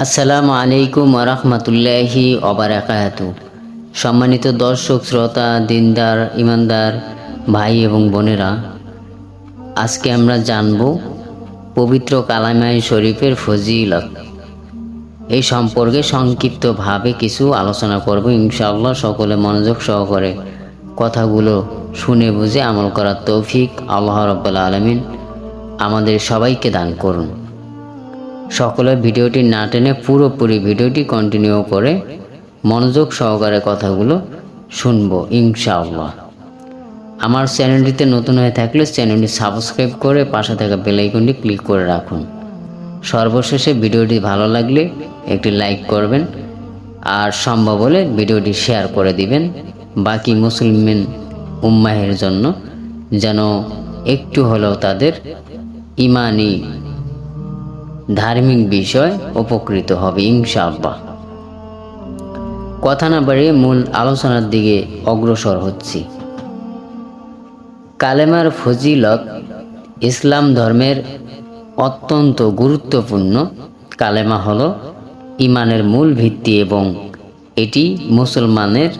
আসসালামু আলাইকুম ওরহমতুল্লাহি ওবারাকাতু। সম্মানিত দর্শক শ্রোতা, দিনদার ইমানদার ভাই এবং বোনেরা, আজকে আমরা জানব পবিত্র কালামায়ে শরীফের ফজিলত। এই সম্পর্কে সংক্ষিপ্তভাবে কিছু আলোচনা করব ইনশাআল্লাহ। সকলে মনোযোগ সহকারে কথাগুলো শুনে বুঝে আমল করার তৌফিক আল্লাহ রাব্বুল আলামিন আমাদের সবাইকে দান করুন। সকলে ভিডিওটি না টেনে পুরোপুরি ভিডিওটি কন্টিনিউ করে মনোযোগ সহকারে কথাগুলো শুনবো ইনশাআল্লাহ। আমার চ্যানেলটিতে নতুন হয়ে থাকলে চ্যানেলটি সাবস্ক্রাইব করে পাশে থাকা বেল আইকনটি ক্লিক করে রাখুন। সর্বশেষে ভিডিওটি ভালো লাগলে একটি লাইক করবেন, আর সম্ভব হলে ভিডিওটি শেয়ার করে দিবেন বাকি মুসলিম উম্মাহের জন্য, যেন একটু হলেও তাদের ইমানি ধার্মিক বিষয় উপকৃত হবে ইনশাআল্লাহ। কথা না বাড়িয়ে মূল আলোচনার দিকে অগ্রসর হচ্ছি। কালেমার ফজিলত ইসলাম ধর্মের অত্যন্ত গুরুত্বপূর্ণ। কালেমা হলো ইমানের মূল ভিত্তি এবং এটি মুসলমানের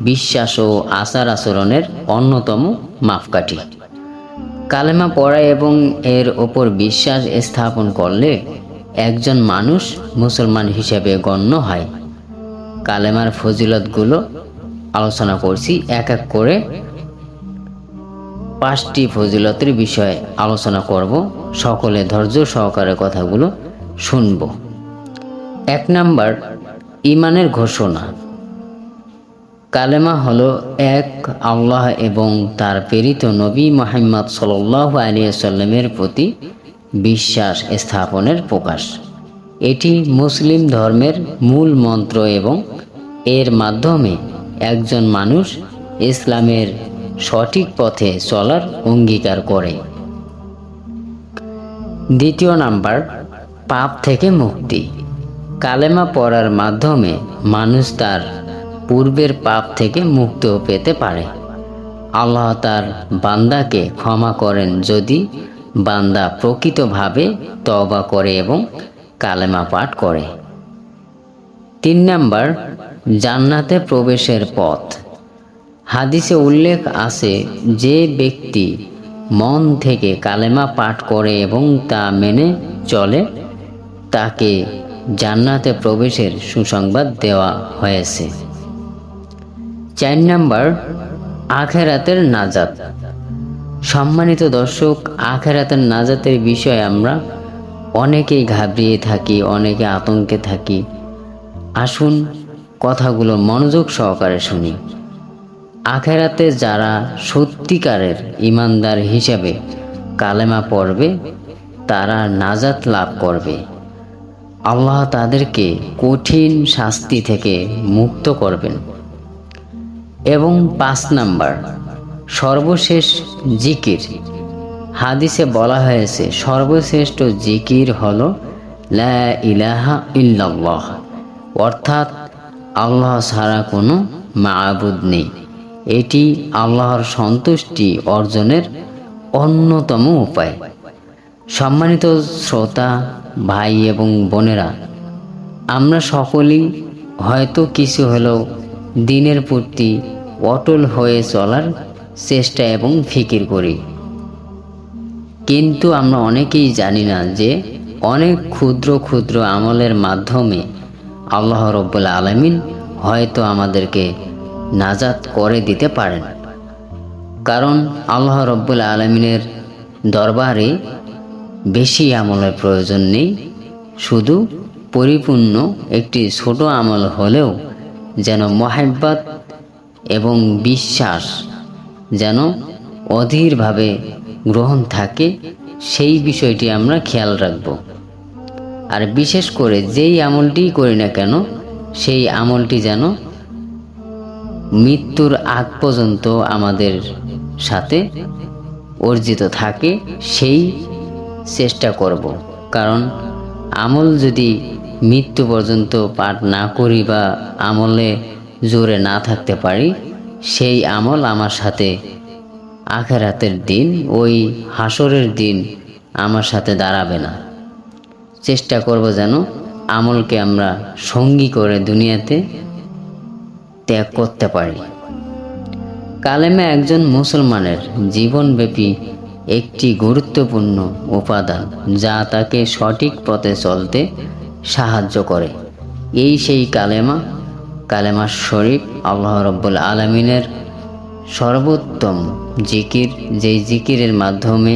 বিশ্বাস ও আচার আচরণের অন্যতম মাপকাঠি। কালেমা পড়া এবং এর ওপর বিশ্বাস স্থাপন করলে একজন মানুষ মুসলমান হিসেবে গণ্য হয়। কালেমার ফজিলতগুলো আলোচনা করছি এক এক করে। 5টি ফজিলতের বিষয়ে আলোচনা করব। সকলে ধৈর্য সহকারে কথাগুলো শুনব। 1 নাম্বার, ইমানের ঘোষণা। কালেমা হলো এক আল্লাহ এবং তার প্রেরিত নবী মুহাম্মদ সাল্লাল্লাহু আলাইহি ওয়াসাল্লামের প্রতি বিশ্বাস স্থাপনের প্রকাশ। এটি মুসলিম ধর্মের মূল মন্ত্র এবং এর মাধ্যমে একজন মানুষ ইসলামের সঠিক পথে চলার অঙ্গীকার করে। 2 নাম্বার, পাপ থেকে মুক্তি। কালেমা পড়ার মাধ্যমে মানুষ তার পূর্বের পাপ থেকে মুক্ত পেতে পারে। আল্লাহ তার বান্দাকে ক্ষমা করেন যদি বান্দা প্রকৃতভাবে তওবা করে এবং কালেমা পাঠ করে। 3 নাম্বার, জান্নাতে প্রবেশের পথ। হাদিসে উল্লেখ আছে, যে ব্যক্তি মন থেকে কালেমা পাঠ করে এবং তা মেনে চলে তাকে জান্নাতে প্রবেশের সুসংবাদ দেওয়া হয়েছে। 4 নাম্বার, আখিরাতের নাজাত। সম্মানিত দর্শক, আখিরাতের নাজাতের বিষয়ে আমরা অনেকেই ঘাবড়িয়ে থাকি, অনেকে আতঙ্কে থাকি। আসুন কথাগুলো মনোযোগ সহকারে শুনি। আখিরাতে যারা সত্যিকারের ইমানদার হিসেবে কালেমা পড়বে তারা নাজাত লাভ করবে। আল্লাহ তাদেরকে কঠিন শাস্তি থেকে মুক্ত করবেন। এবং 5 নাম্বার, সর্বশেষ জিকির। হাদিসে বলা হয়েছে সর্বশ্রেষ্ঠ জিকির হলো লা ইলাহা ইল্লাল্লাহ, অর্থাৎ আল্লাহ ছাড়া কোনো মাবুদ নেই। এটি আল্লাহর সন্তুষ্টি অর্জনের অন্যতম উপায়। সম্মানিত শ্রোতা ভাই এবং বোনেরা, আমরা সকলেই হয়তো কিছু হলেও দিনের প্রতি অটল হয়ে চলার চেষ্টা এবং ফিকির করি, কিন্তু আমরা অনেকেই জানি না যে অনেক ক্ষুদ্র ক্ষুদ্র আমলের মাধ্যমে আল্লাহ রাব্বুল আলামিন হয়তো আমাদেরকে নাজাত করে দিতে পারেন। কারণ আল্লাহ রাব্বুল আলামিনের দরবারে বেশি আমলের প্রয়োজন নেই, শুধু পরিপূর্ণ একটি ছোট আমল হলেও যেন মহাব্বত এবং বিশ্বাস যেন অধীরভাবে গ্রহণ থাকে, সেই বিষয়টি আমরা খেয়াল রাখব। আর বিশেষ করে যেই আমলটি করি না কেন সেই আমলটি যেন মৃত্যুর আগ পর্যন্ত আমাদের সাথে অর্জিত থাকে, সেই চেষ্টা করব। কারণ আমল যদি মৃত্যু পর্যন্ত পাঠ না করি বা আমলে জোরে না থাকতে পারি, সেই আমল আমার সাথে আখিরাতের দিন, ওই হাসরের দিন আমার সাথে দাঁড়াবে না। চেষ্টা করব যেন আমলকে আমরা সঙ্গী করে দুনিয়াতে ত্যাগ করতে পারি। কালেমা একজন মুসলমানের জীবনব্যাপী একটি গুরুত্বপূর্ণ উপাদান, যা তাকে সঠিক পথে চলতে সাহায্য করে। এই সেই কালেমা শরীফ, আল্লাহ রাব্বুল আলামিনের সর্বোত্তম জিকির, যেই জিকিরের মাধ্যমে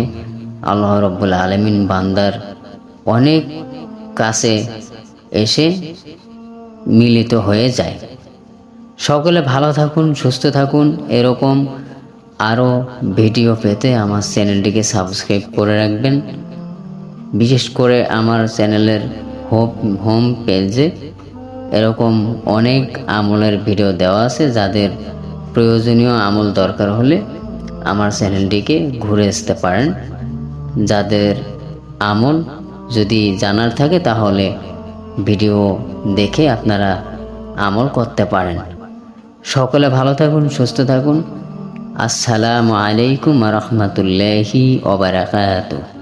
আল্লাহ রাব্বুল আলামিন বান্দার অনেক কাছে এসে মিলিত হয়ে যায়। সকলে ভালো থাকুন, সুস্থ থাকুন। এরকম আরও ভিডিও পেতে আমার চ্যানেলটিকে সাবস্ক্রাইব করে রাখবেন। বিশেষ করে আমার চ্যানেলের হোম পেজে এরকম অনেক আমলের ভিডিও দেওয়া আছে, যাদের প্রয়োজনীয় আমল দরকার হলে আমার চ্যানেলটিকে ঘুরে আসতে পারেন। যাদের আমল যদি জানার থাকে তাহলে ভিডিও দেখে আপনারা আমল করতে পারেন। সকলে ভালো থাকুন, সুস্থ থাকুন। আসসালামু আলাইকুম ওয়া রাহমাতুল্লাহি ওয়া বারাকাতুহু।